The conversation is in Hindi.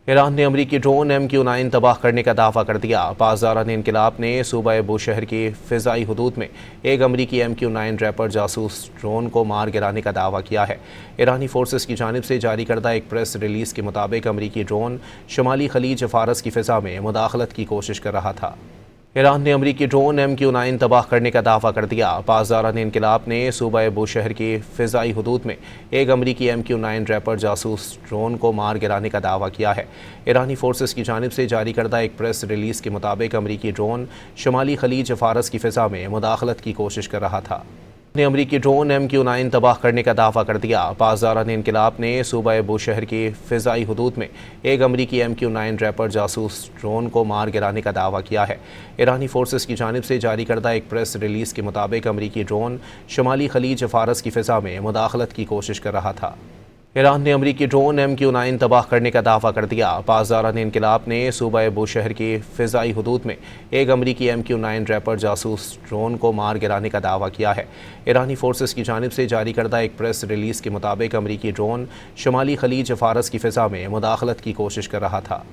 ईरान ने अमरीकी ड्रोन MQ-9 तबाह करने का दावा कर दिया। पासदारान इनकलाब ने सूबा बुशहर की फ़िज़ाई हदूद में एक अमरीकी MQ-9 रैपर जासूस ड्रोन को मार गिराने का दावा किया है। ईरानी फोर्सेस की जानिब से जारी करदा एक प्रेस रिलीज़ के मुताबिक अमरीकी ड्रोन शुमाली खलीज फ़ारस की फ़िज़ा में मुदाखलत की कोशिश कर रहा था। ईरान ने अमरीकी ड्रोन MQ-9 तबाह करने का दावा कर दिया। पासदारान इनकलाब ने सूबा बुशहर की फ़िज़ाई हदूद में एक अमरीकी MQ-9 रैपर जासूस ड्रोन को मार गिराने का दावा किया है। ईरानी फोर्सेस की जानिब से जारी करदा एक प्रेस रिलीज़ के मुताबिक अमरीकी ड्रोन शुमाली खलीज फ़ारस की फ़िज़ा में मुदाखलत की कोशिश कर रहा था। ने अमरीकी ड्रोन MQ-9 तबाह करने का दावा कर दिया। पासदारान इनकलाब ने सूबा बुशहर की फ़िज़ाई हदूद में एक अमरीकी MQ-9 रैपर जासूस ड्रोन को मार गिराने का दावा किया है। ईरानी फोर्सेस की जानिब से जारी करदा एक प्रेस रिलीज़ के मुताबिक अमरीकी ड्रोन शुमाली खलीज फ़ारस की फ़िज़ा में मुदाखलत की कोशिश कर रहा था। ईरान ने अमरीकी ड्रोन MQ-9 तबाह करने का दावा कर दिया। पासदारान इनकलाब ने सूबा बुशहर की फ़िज़ाई हदूद में एक अमरीकी MQ-9 रैपर जासूस ड्रोन को मार गिराने का दावा किया है। ईरानी फोर्सेस की जानिब से जारी करदा एक प्रेस रिलीज़ के मुताबिक अमरीकी ड्रोन शुमाली खलीज फ़ारस की फ़िज़ा में मुदाखलत की कोशिश कर रहा था।